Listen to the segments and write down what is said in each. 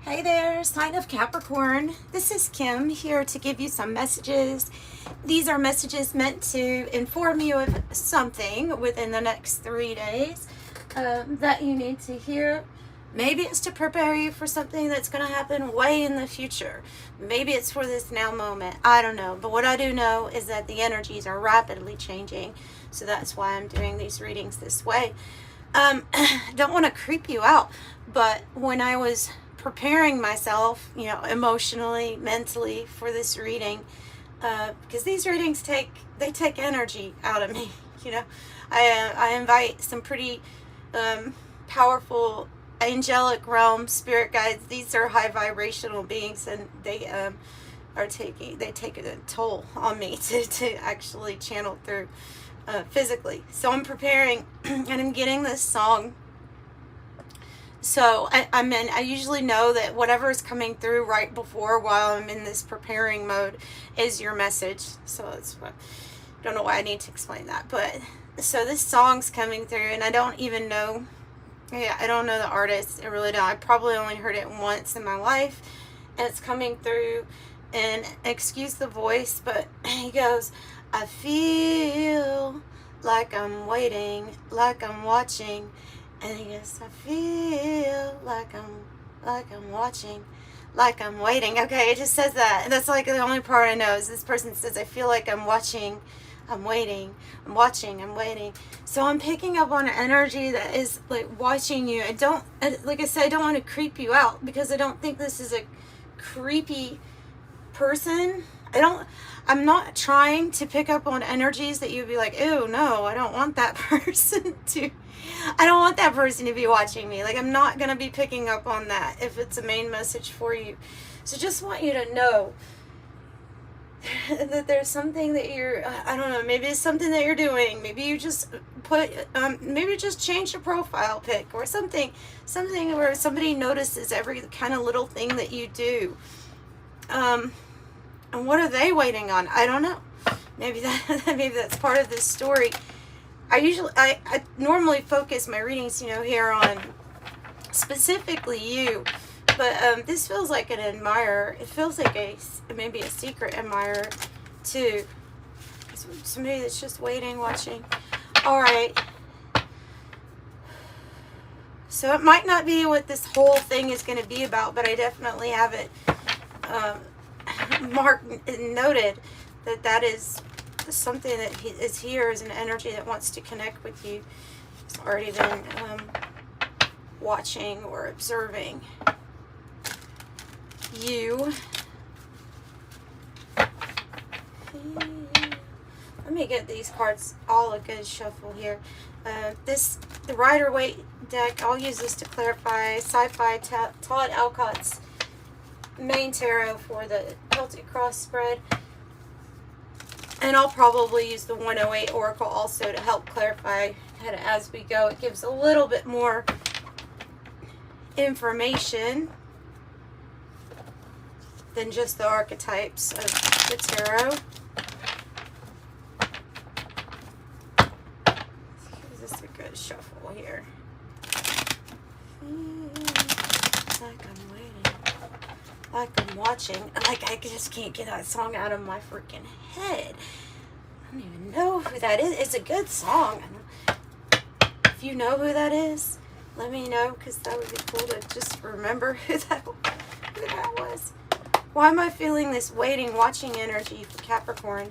Hey there, sign of Capricorn. This is Kim here to give you some messages. These are messages meant to inform you of something within the next 3 days that you need to hear. Maybe it's to prepare you for something that's going to happen way in the future. Maybe it's for this now moment. I don't know. But what I do know is that the energies are rapidly changing. So that's why I'm doing these readings this way. Don't want to creep you out. But when I was preparing myself, emotionally, mentally for this reading, because these readings take energy out of me. I invite some pretty powerful angelic realm spirit guides. These are high vibrational beings, and they take a toll on me to actually channel through physically. So I'm preparing and I'm getting this song. So I usually know that whatever is coming through right before, while I'm in this preparing mode, is your message. So it's, don't know why I need to explain that, but so this song's coming through, and I don't even know. I don't know the artist. I really don't. I probably only heard it once in my life, and it's coming through. And excuse the voice, but he goes, "I feel like I'm waiting, like I'm watching." And he goes, "I feel like I'm watching, like I'm waiting." Okay, it just says that. And that's like the only part I know is this person says, "I feel like I'm watching, I'm waiting, I'm watching, I'm waiting." So I'm picking up on an energy that is like watching you. Like I said, I don't want to creep you out, because I don't think this is a creepy person. I'm not trying to pick up on energies that you'd be like, "Ew, no, I don't want that person to be watching me." Like, I'm not going to be picking up on that if it's a main message for you. So just want you to know that there's something that you're, I don't know, maybe it's something that you're doing. Maybe you just maybe just change your profile pic or something where somebody notices every kind of little thing that you do. And what are they waiting on? I don't know. Maybe that's part of this story. I normally focus my readings, here on specifically you, but this feels like an admirer. It feels like maybe a secret admirer too. Somebody that's just waiting, watching. All right. So it might not be what this whole thing is going to be about, but I definitely have it marked and noted that is something that is here, is an energy that wants to connect with you. It's already been watching or observing you. Let me get these cards all a good shuffle here. The Rider-Waite deck, I'll use this to clarify sci-fi Todd Alcott's main tarot for the Celtic cross spread. And I'll probably use the 108 Oracle also to help clarify kind of as we go. It gives a little bit more information than just the archetypes of the tarot. Give this a good shuffle here. Like I'm waiting, like I'm watching. Like, I just can't get that song out of my freaking head. I don't even know who that is. It's a good song. If you know who that is, let me know, because that would be cool to just remember who that was. Why am I feeling this waiting, watching energy for Capricorn?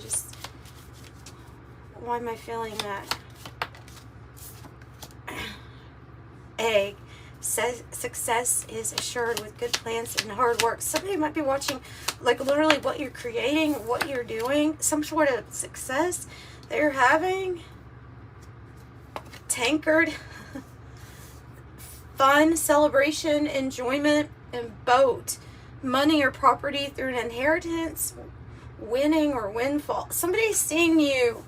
Why am I feeling that? Egg. Says success is assured with good plans and hard work. Somebody might be watching, like, literally what you're creating, what you're doing, some sort of success that you're having. Tankard. Fun, celebration, enjoyment, and boat. Money or property through an inheritance. Winning or windfall. Somebody's seeing you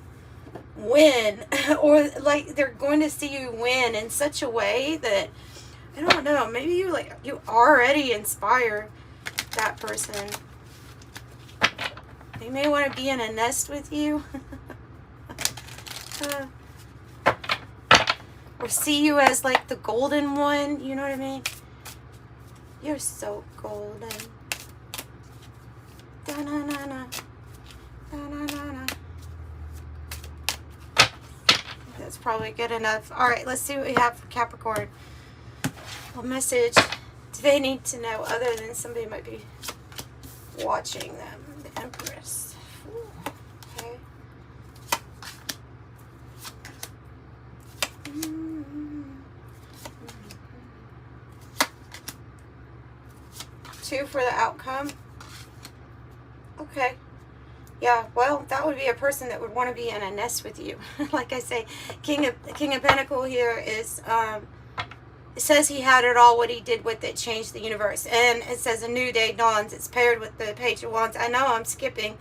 win, or like they're going to see you win in such a way that, I don't know, maybe you already inspire that person. They may want to be in a nest with you. Or see you as like the golden one, you know what I mean? You're so golden. Da-na-na-na. Da-na-na-na. That's probably good enough. All right, let's see what we have for Capricorn. What message do they need to know other than somebody might be watching them? The Empress. Ooh, okay. Two for the outcome. Okay. Yeah, well, that would be a person that would want to be in a nest with you. Like I say, King of Pentacle here is, it says he had it all, what he did with it changed the universe. And it says a new day dawns. It's paired with the Page of Wands. I know I'm skipping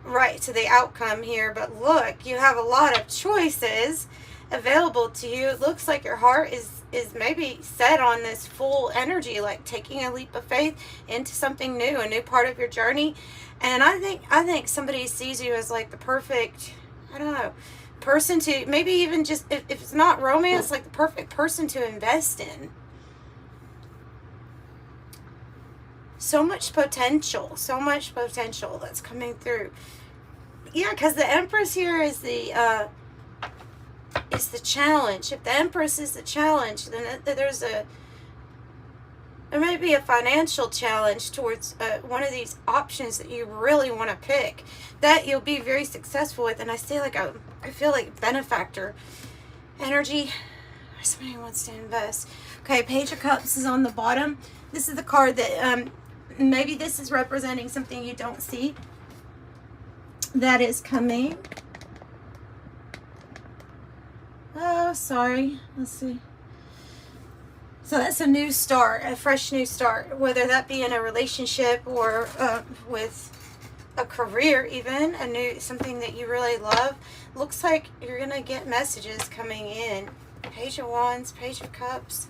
right to the outcome here, but look, you have a lot of choices available to you. It looks like your heart is maybe set on this full energy, like taking a leap of faith into something new, a new part of your journey. And I think somebody sees you as like the perfect, I don't know, person to, maybe even just, if it's not romance, like the perfect person to invest in. So much potential that's coming through. Yeah, because the Empress here is the challenge. If the Empress is the challenge, then there may be a financial challenge towards one of these options that you really want to pick that you'll be very successful with. And I feel like benefactor energy. Somebody wants to invest. Okay, Page of Cups is on the bottom. This is the card that maybe this is representing something you don't see that is coming. Oh, sorry. Let's see. So that's a new start, a fresh new start, whether that be in a relationship or with a career even, something that you really love. Looks like you're going to get messages coming in. Page of Wands, Page of Cups.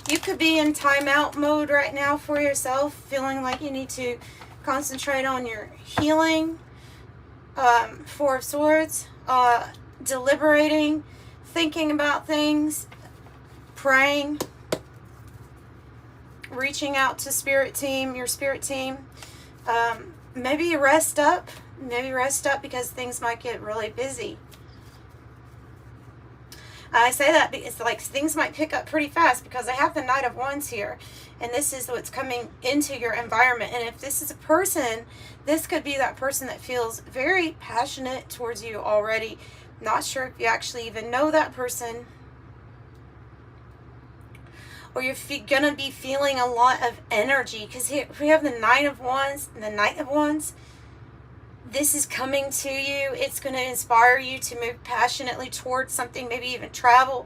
You could be in timeout mode right now for yourself, feeling like you need to concentrate on your healing. Four of Swords, deliberating, thinking about things, praying, reaching out to your spirit team. Maybe rest up because things might get really busy. I say that because like things might pick up pretty fast because I have the Knight of Wands here, and this is what's coming into your environment. And if this is a person, this could be that person that feels very passionate towards you already. Not sure if you actually even know that person, or you're gonna be feeling a lot of energy, because here we have the Nine of Wands and the Knight of Wands. This is coming to you. It's going to inspire you to move passionately towards something, maybe even travel.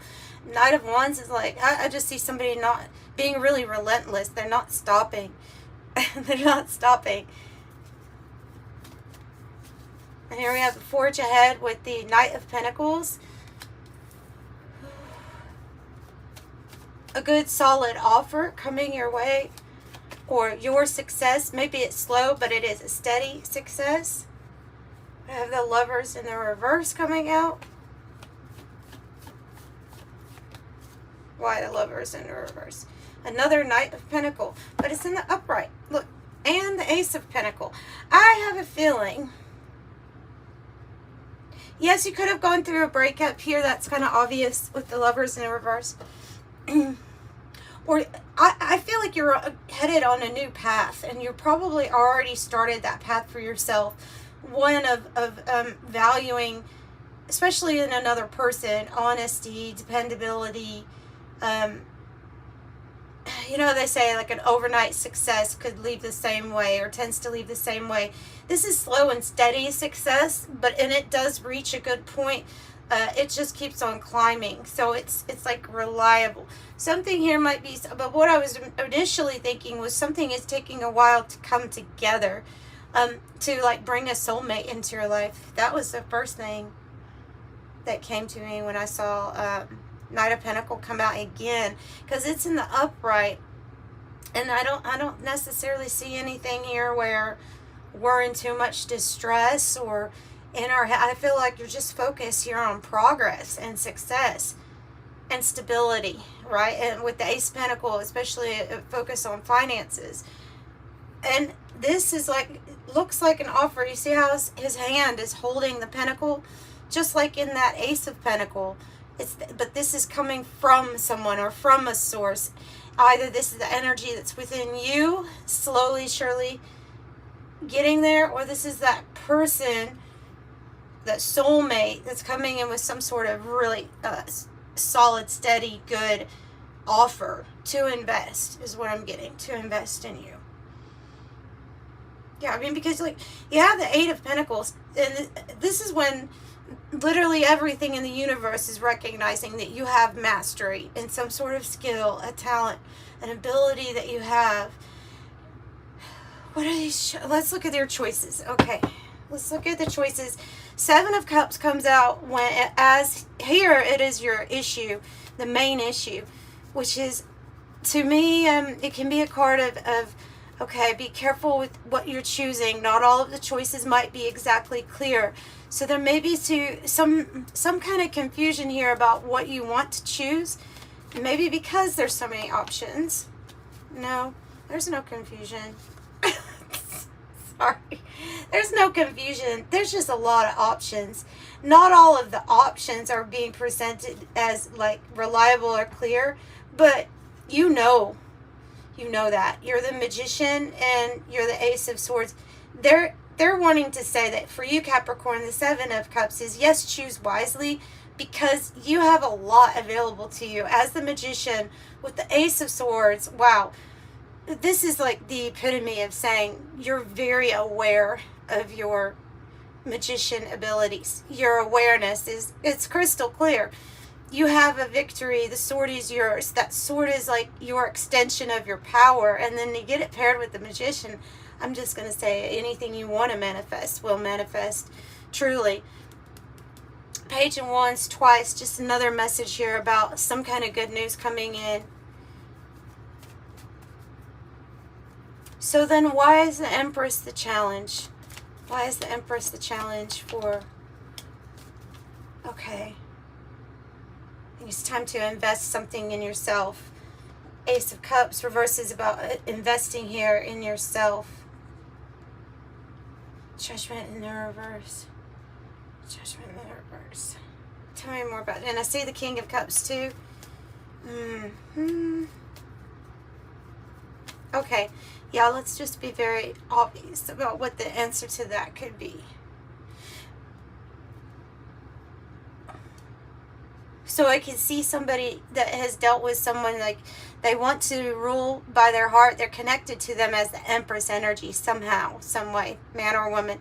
Knight of Wands is like, I just see somebody not being really relentless. They're not stopping. They're not stopping. And here we have the Forge Ahead with the Knight of Pentacles. A good solid offer coming your way, or your success. Maybe it's slow, but it is a steady success. I have the Lovers in the reverse coming out. Why the Lovers in the reverse? Another Knight of Pentacle, but it's in the upright. Look, and the Ace of Pentacle. I have a feeling, yes, you could have gone through a breakup here. That's kind of obvious with the Lovers in the reverse. Or I feel like you're headed on a new path, and you probably already started that path for yourself. One of valuing, especially in another person, honesty, dependability. You know, they say like an overnight success could leave the same way, or tends to leave the same way. This is slow and steady success, and it does reach a good point. It just keeps on climbing, so it's like reliable. Something here might be, but what I was initially thinking was something is taking a while to come together, to like bring a soulmate into your life. That was the first thing that came to me when I saw Knight of Pentacle come out again, because it's in the upright, and I don't necessarily see anything here where we're in too much distress or in our head. I feel like you're just focused here on progress and success. and stability, right? And with the Ace of Pentacles, especially a focus on finances. And this is like, looks like an offer. You see how his hand is holding the pentacle, just like in that Ace of Pentacles. But this is coming from someone or from a source. Either this is the energy that's within you, slowly, surely getting there, or this is that person, that soulmate that's coming in with some sort of really solid, steady, good offer to invest, is what I'm getting, to invest in you. Yeah, I mean, because like you have the Eight of Pentacles, and this is when literally everything in the universe is recognizing that you have mastery in some sort of skill, a talent, an ability that you have. What are these? Let's look at their choices. Okay, let's look at the choices. Seven of Cups comes out when, as here, it is your issue, the main issue, which is, to me, it can be a card of okay, be careful with what you're choosing. Not all of the choices might be exactly clear. So there may be some kind of confusion here about what you want to choose. Maybe because there's so many options. No, there's no confusion. Sorry. There's no confusion. There's just a lot of options. Not all of the options are being presented as like reliable or clear, but you know that. You're the Magician and you're the Ace of Swords. They're wanting to say that for you, Capricorn, the Seven of Cups is, yes, choose wisely, because you have a lot available to you. As the Magician with the Ace of Swords, wow, this is like the epitome of saying you're very aware of your magician abilities. Your awareness it's crystal clear. You have a victory. The sword is yours. That sword is like your extension of your power. And then you get it paired with the Magician. I'm just going to say anything you want to manifest will manifest, truly. Page and Wands twice. Just another message here about some kind of good news coming in. So then why is the Empress the challenge? Why is the Empress the challenge for... Okay. It's time to invest something in yourself. Ace of Cups reverse is about investing here in yourself. Judgment in the reverse. Judgment in the reverse. Tell me more about it. And I see the King of Cups too. Okay. Yeah, let's just be very obvious about what the answer to that could be. So I can see somebody that has dealt with someone like they want to rule by their heart. They're connected to them as the Empress energy somehow, some way, man or woman.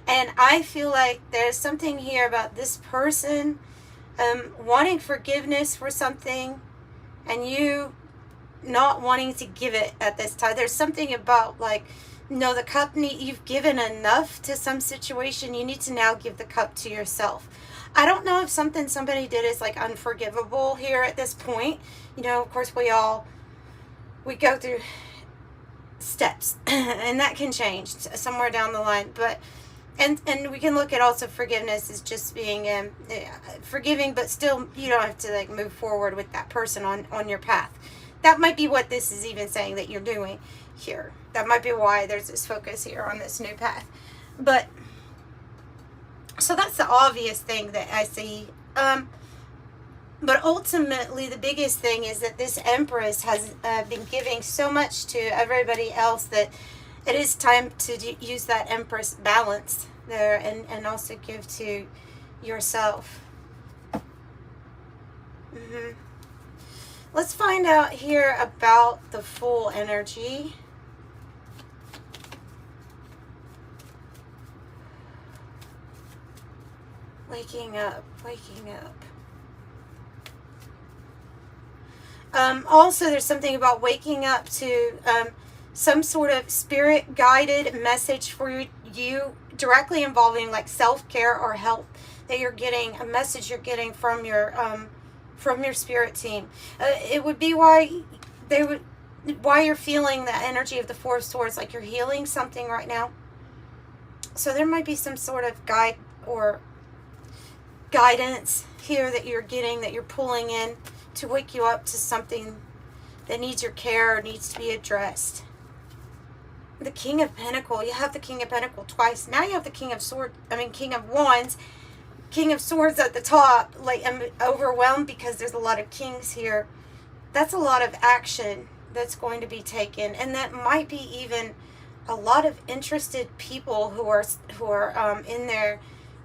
And I feel like there's something here about this person wanting forgiveness for something and you not wanting to give it at this time. There's something about like, no, the cup you've given enough to some situation. You need to now give the cup to yourself. I don't know if somebody did is like unforgivable here at this point. You know, of course we go through steps and that can change somewhere down the line. But, and we can look at also forgiveness as just being forgiving, but still you don't have to like move forward with that person on your path. That might be what this is even saying that you're doing here. That might be why there's this focus here on this new path. But so that's the obvious thing that I see. But ultimately, the biggest thing is that this Empress has been giving so much to everybody else that it is time to use that Empress balance there and also give to yourself. Let's find out here about the Fool energy. Waking up, waking up. Also, there's something about waking up to some sort of spirit-guided message for you directly involving like self-care or health that you're getting, a message you're getting from your spirit team. It would be why you're feeling the energy of the Four of Swords, like you're healing something right now. So there might be some sort of guide or guidance here that you're getting, that you're pulling in to wake you up to something that needs your care or needs to be addressed. The King of Pentacles, you have the King of Pentacles twice. Now you have the King of Swords, King of Wands. King of Swords at the top. Like, I'm overwhelmed because there's a lot of kings here. That's a lot of action that's going to be taken. And that might be even a lot of interested people who are in their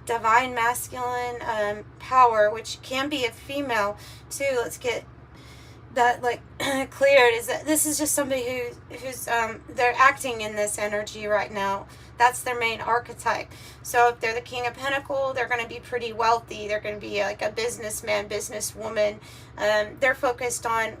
divine masculine power, which can be a female too. Let's get that like cleared. Is that this is just somebody who's they're acting in this energy right now. That's their main archetype. So if they're the King of Pentacles, they're going to be pretty wealthy. They're going to be like a businessman, businesswoman. They're focused on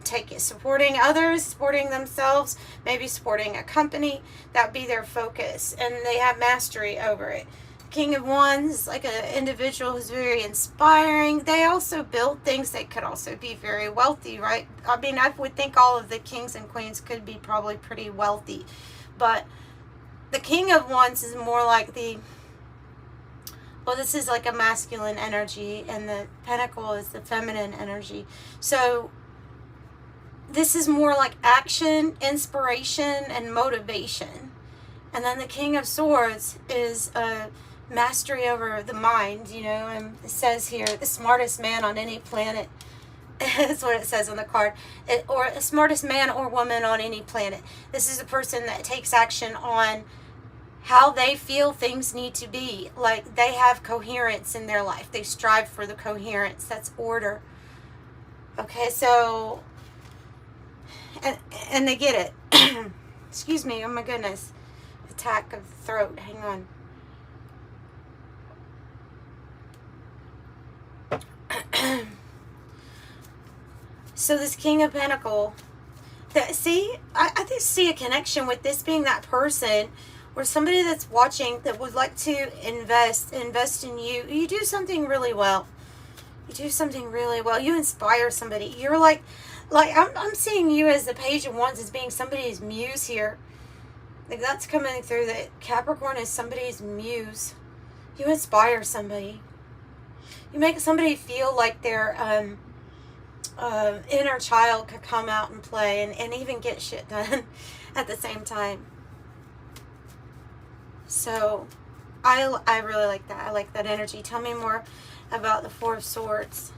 supporting others, supporting themselves, maybe supporting a company. That would be their focus, and they have mastery over it. King of Wands is like an individual who's very inspiring. They also build things. They could also be very wealthy, right? I mean, I would think all of the kings and queens could be probably pretty wealthy, but the King of Wands is more like this is like a masculine energy, and the Pentacle is the feminine energy. So this is more like action, inspiration, and motivation. And then the King of Swords is mastery over the mind, and it says here, the smartest man on any planet. That's what it says on the card. Or the smartest man or woman on any planet. This is a person that takes action on how they feel things need to be. Like, they have coherence in their life. They strive for the coherence. That's order. Okay, so, and they get it. Excuse me, oh my goodness. Attack of the throat, hang on. So this King of Pentacles, I just see a connection with this being that person or somebody that's watching that would like to invest in you. You do something really well. You do something really well. You inspire somebody. You're like I'm seeing you as the Page of Wands as being somebody's muse here. Like, that's coming through, that Capricorn is somebody's muse. You inspire somebody. You make somebody feel like their inner child could come out and play and even get shit done at the same time. So I really like that. I like that energy. Tell me more about the Four of Swords.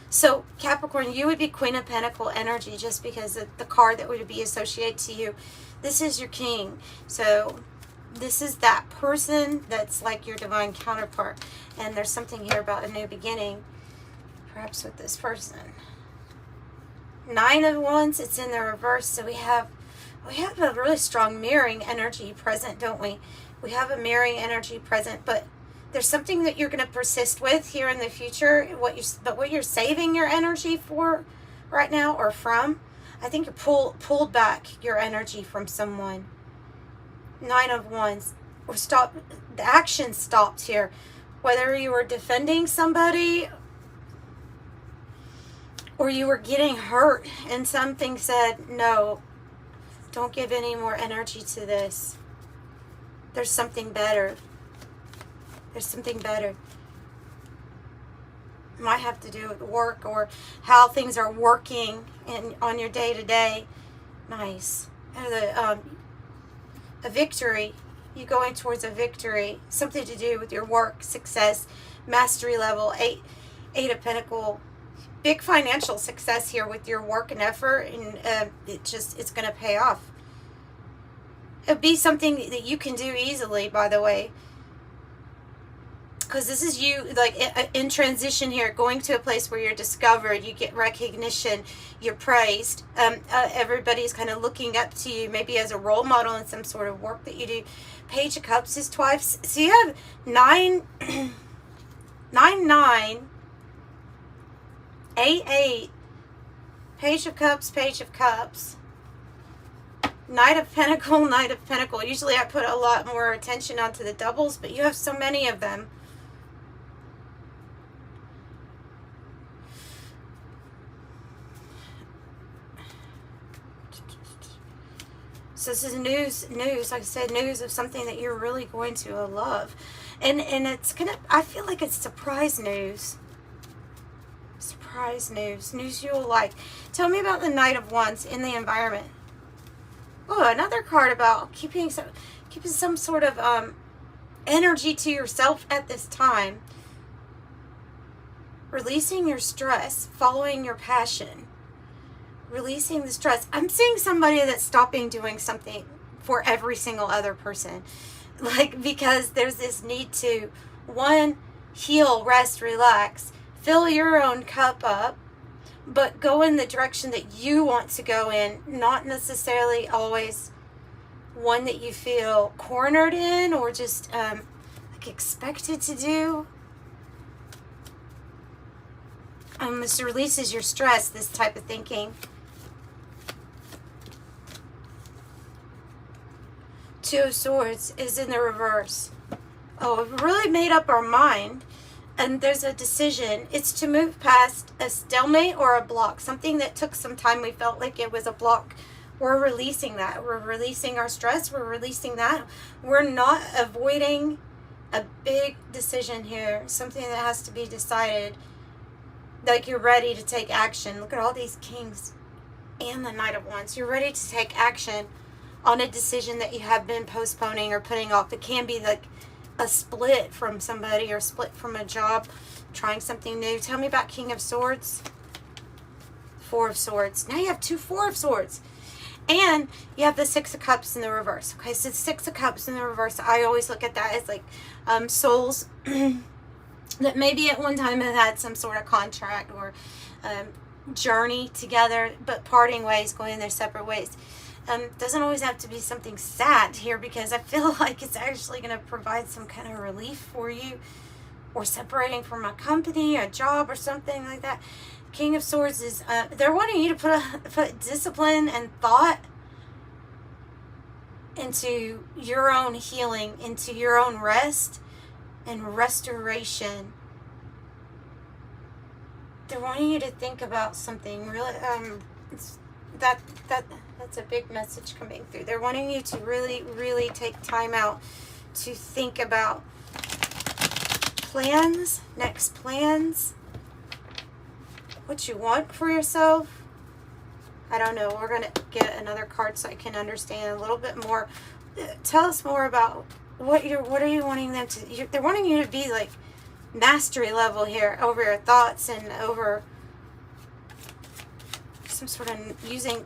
So Capricorn, you would be Queen of Pentacles energy just because of the card that would be associated to you. This is your king. So this is that person that's like your divine counterpart. And there's something here about a new beginning, perhaps with this person. Nine of Wands, it's in the reverse. So we have a really strong mirroring energy present, don't we? We have a mirroring energy present, but there's something that you're going to persist with here in the future. What you're saving your energy for right now, or from, I think you're pulled back your energy from someone. Nine of Wands, or stop. The action stopped here. Whether you were defending somebody, or you were getting hurt, and something said, no, don't give any more energy to this. There's something better. There's something better. Might have to do with work or how things are working on your day-to-day. Nice. And a victory. You going towards a victory. Something to do with your work, success, mastery level. Eight of Pentacles. Big financial success here with your work and effort, and it's going to pay off. It'll be something that you can do easily, by the way. Because this is you, like, in transition here, going to a place where you're discovered, you get recognition, you're praised. Everybody's kind of looking up to you, maybe as a role model in some sort of work that you do. Page of Cups is twice. So you have 9, 8, 8. Page of Cups. Knight of Pentacles. Usually I put a lot more attention onto the doubles, but you have so many of them. So this is news, like I said, news of something that you're really going to love. And it's gonna, I feel like it's surprise news. surprise news. News you will like. Tell me about the Knight of Wands in the environment. Oh, another card about keeping some sort of energy to yourself at this time. Releasing your stress, following your passion. Releasing the stress. I'm seeing somebody that's stopping doing something for every single other person. Like, because there's this need to, one, heal, rest, relax, fill your own cup up, but go in the direction that you want to go in, not necessarily always one that you feel cornered in or just like expected to do. This releases your stress, this type of thinking. Two of Swords is in the reverse. Oh, we've really made up our mind, and there's a decision. It's to move past a stalemate or a block, something that took some time. We felt like it was a block. We're releasing that. We're releasing our stress. We're releasing that. We're not avoiding a big decision here, something that has to be decided. Like, you're ready to take action. Look at all these kings and the Knight of Wands. You're ready to take action on a decision that you have been postponing or putting off. It can be like a split from somebody or split from a job, trying something new. Tell me about King of Swords. Four of Swords. Now you have two Four of Swords. And you have the Six of Cups in the reverse. Okay, so the Six of Cups in the reverse, I always look at that as like souls that maybe at one time have had some sort of contract or journey together, but parting ways, going their separate ways. Doesn't always have to be something sad here, because I feel like it's actually going to provide some kind of relief for you, or separating from a company, a job, or something like that. King of Swords is, they're wanting you to put discipline and thought into your own healing, into your own rest and restoration. They're wanting you to think about something really, that's a big message coming through. They're wanting you to really, really take time out to think about plans, next plans, what you want for yourself. I don't know. We're going to get another card so I can understand a little bit more. Tell us more about what are you wanting them to, they're wanting you to be like mastery level here over your thoughts and over some sort of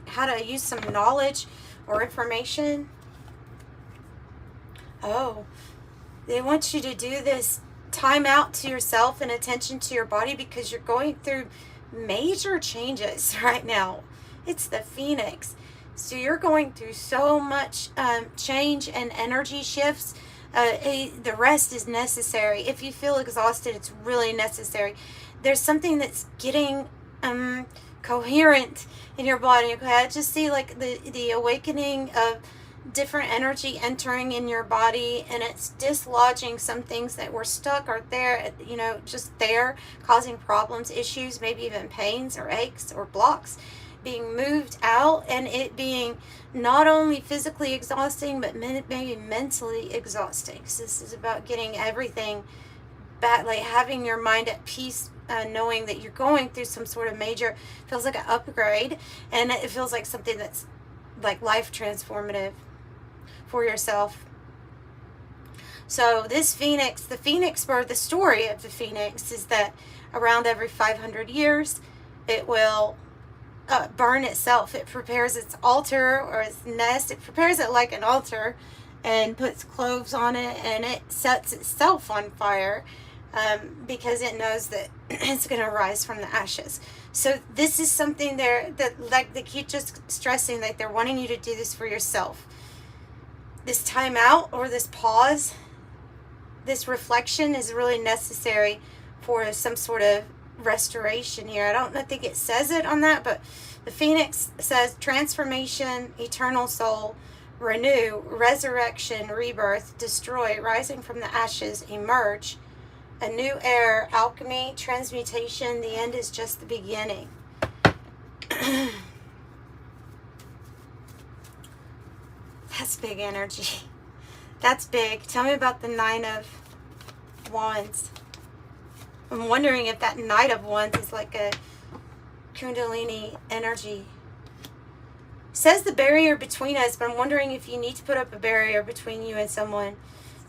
how to use some knowledge or information. Oh, they want you to do this time out to yourself and attention to your body, because you're going through major changes right now. It's the Phoenix. So you're going through so much change and energy shifts. The rest is necessary. If you feel exhausted, it's really necessary. There's something that's getting coherent in your body. Okay, I just see like the awakening of different energy entering in your body, and it's dislodging some things that were stuck or there, just there, causing problems, issues, maybe even pains or aches or blocks, being moved out, and it being not only physically exhausting, but maybe mentally exhausting. So this is about getting everything back, like having your mind at peace, knowing that you're going through some sort of major, feels like an upgrade, and it feels like something that's like life transformative for yourself. So this Phoenix, the Phoenix bird, the story of the Phoenix is that around every 500 years, it will burn itself. It prepares its altar or its nest. It prepares it like an altar and puts cloves on it, and it sets itself on fire because it knows that it's going to rise from the ashes. So this is something that like they keep just stressing, like they're wanting you to do this for yourself. This time out or this pause, this reflection is really necessary for some sort of restoration here. I don't think it says it on that, but the Phoenix says transformation, eternal soul, renew, resurrection, rebirth, destroy, rising from the ashes, emerge, a new era, alchemy, transmutation. The end is just the beginning. That's big energy. That's big. Tell me about the Nine of Wands. I'm wondering if that Knight of Wands is like Kundalini energy. Says the barrier between us, but I'm wondering if you need to put up a barrier between you and someone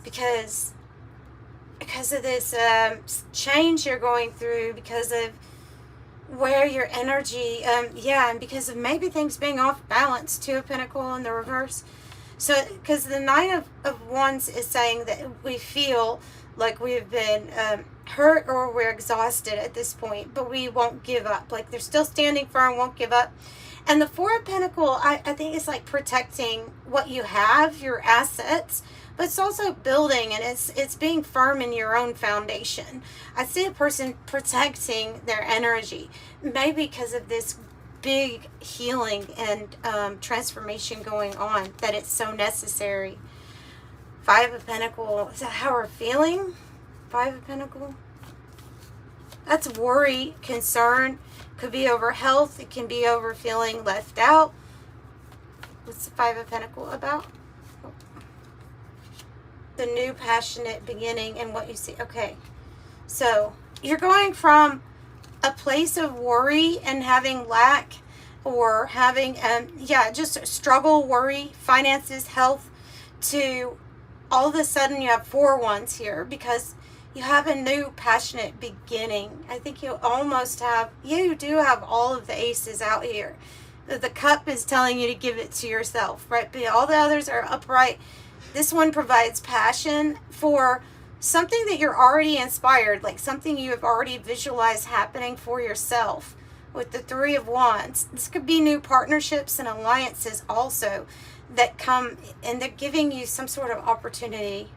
because of this change you're going through, because of where your energy, and because of maybe things being off balance. Two of Pentacles in the reverse. So, because the Nine of Wands is saying that we feel like we've been hurt or we're exhausted at this point, but we won't give up. Like they're still standing firm, won't give up. And the Four of Pentacles, I think it's like protecting what you have, your assets, but it's also building, and it's being firm in your own foundation. I see a person protecting their energy, maybe because of this big healing and transformation going on, that it's so necessary. Five of Pentacles, is that how we're feeling? Five of Pentacles. That's worry, concern. Could be over health. It can be over feeling left out. What's the Five of Pentacles about? The new passionate beginning and what you see. Okay. So you're going from a place of worry and having lack, or having, just struggle, worry, finances, health, to all of a sudden you have four wands here because you have a new passionate beginning. I think you do have all of the aces out here. The cup is telling you to give it to yourself, right? But all the others are upright. This one provides passion for something that you're already inspired, like something you have already visualized happening for yourself. With the Three of Wands, this could be new partnerships and alliances also that come, and they're giving you some sort of opportunity.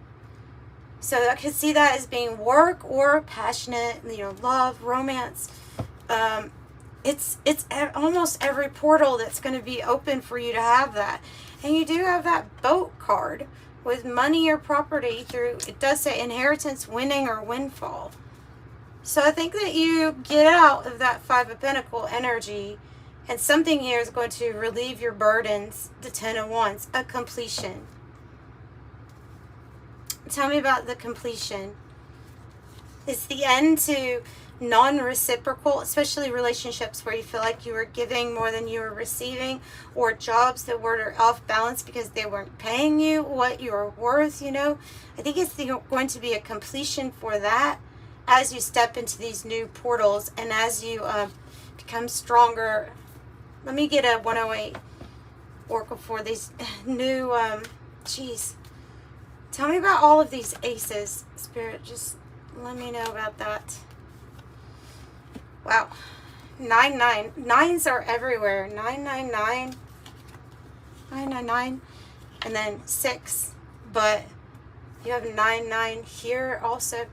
So I could see that as being work or passionate, love, romance. It's almost every portal that's going to be open for you to have that. And you do have that boat card with money or property through, it does say inheritance, winning, or windfall. So I think that you get out of that Five of Pentacles energy, and something here is going to relieve your burdens. The Ten of Wands, a completion. Tell me about the completion. It's the end to non-reciprocal, especially relationships where you feel like you were giving more than you were receiving, or jobs that were off balance because they weren't paying you what you were worth, I think it's going to be a completion for that as you step into these new portals and as you become stronger. Let me get a 108 oracle for these new, tell me about all of these aces, Spirit. Just let me know about that. Wow. 9-9. Nines are everywhere. 999. 999. And then 6. But you have 9-9 here also.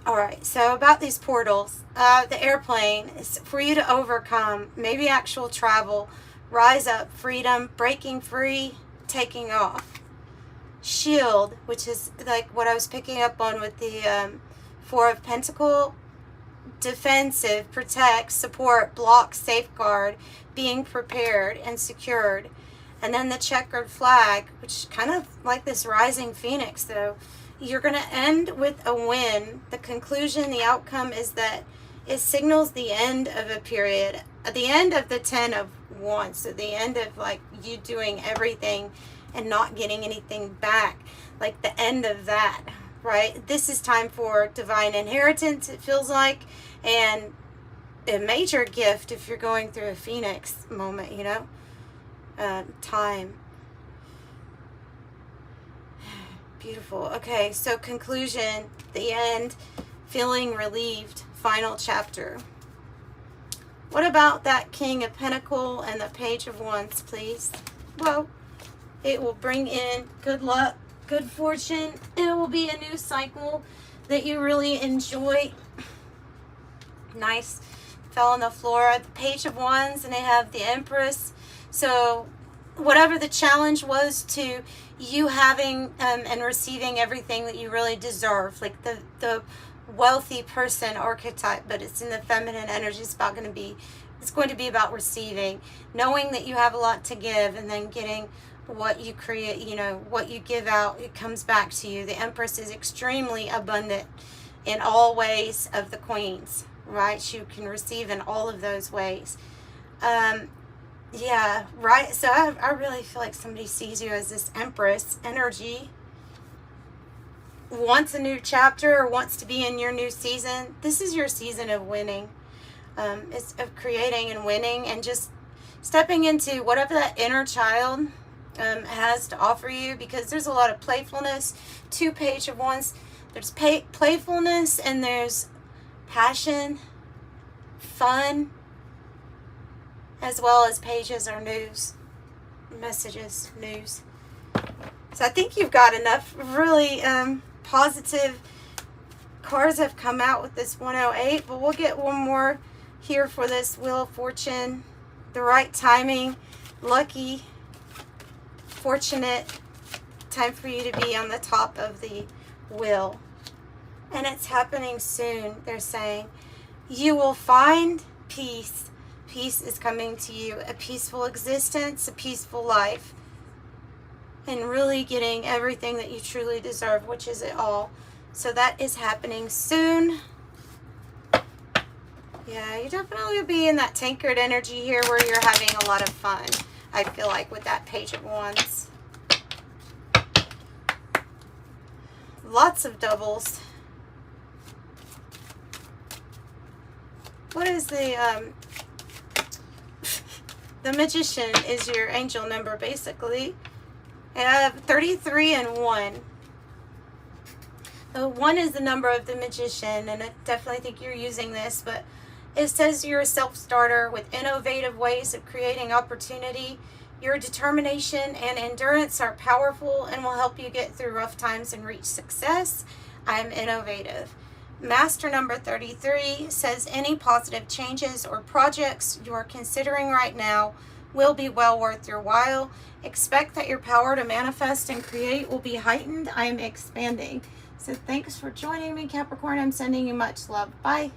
Alright, so about these portals. The airplane is for you to overcome. Maybe actual travel. Rise up. Freedom. Breaking free. Taking off. Shield, which is like what I was picking up on with the Four of Pentacles. Defensive, protect, support, block, safeguard, being prepared and secured. And then the checkered flag, which is kind of like this rising phoenix, though. You're going to end with a win. The conclusion, the outcome is that it signals the end of a period. At the end of the Ten of Wands, so the end of like you doing everything and not getting anything back, like the end of that, right? This is time for divine inheritance, it feels like, and a major gift if you're going through a phoenix moment, time. Beautiful. Okay, so conclusion, the end, feeling relieved, final chapter. What about that King of Pentacles and the Page of Wands, please? Well, it will bring in good luck, good fortune. It will be a new cycle that you really enjoy. Nice. Fell on the floor. The Page of Wands, and they have the Empress. So whatever the challenge was to you having and receiving everything that you really deserve, like the wealthy person archetype, but it's in the feminine energy. It's going to be about receiving, knowing that you have a lot to give, and then getting what you create, what you give out, it comes back to you. The Empress is extremely abundant in all ways of the queens, right? You can receive in all of those ways. Yeah, right. So I really feel like somebody sees you as this Empress energy, wants a new chapter or wants to be in your new season. This is your season of winning. It's of creating and winning and just stepping into whatever that inner child has to offer you, because there's a lot of playfulness. 2 Page of Wands. There's playfulness and there's passion, fun, as well as pages or news, messages, news. So I think you've got enough really positive cards have come out with this 108, but we'll get one more here for this Wheel of Fortune. The right timing, lucky, fortunate, time for you to be on the top of the wheel. And it's happening soon, they're saying. You will find peace. Peace is coming to you. A peaceful existence, a peaceful life. And really getting everything that you truly deserve, which is it all. So that is happening soon. Yeah, you definitely will be in that tankard energy here where you're having a lot of fun. I feel like with that Page of Wands. Lots of doubles. What is the Magician is your angel number, basically. I have 33 and 1. The 1 is the number of the Magician, and I definitely think you're using this, but it says you're a self-starter with innovative ways of creating opportunity. Your determination and endurance are powerful and will help you get through rough times and reach success. I'm innovative. Master number 33 says any positive changes or projects you are considering right now will be well worth your while. Expect that your power to manifest and create will be heightened. I am expanding. So thanks for joining me, Capricorn. I'm sending you much love. Bye.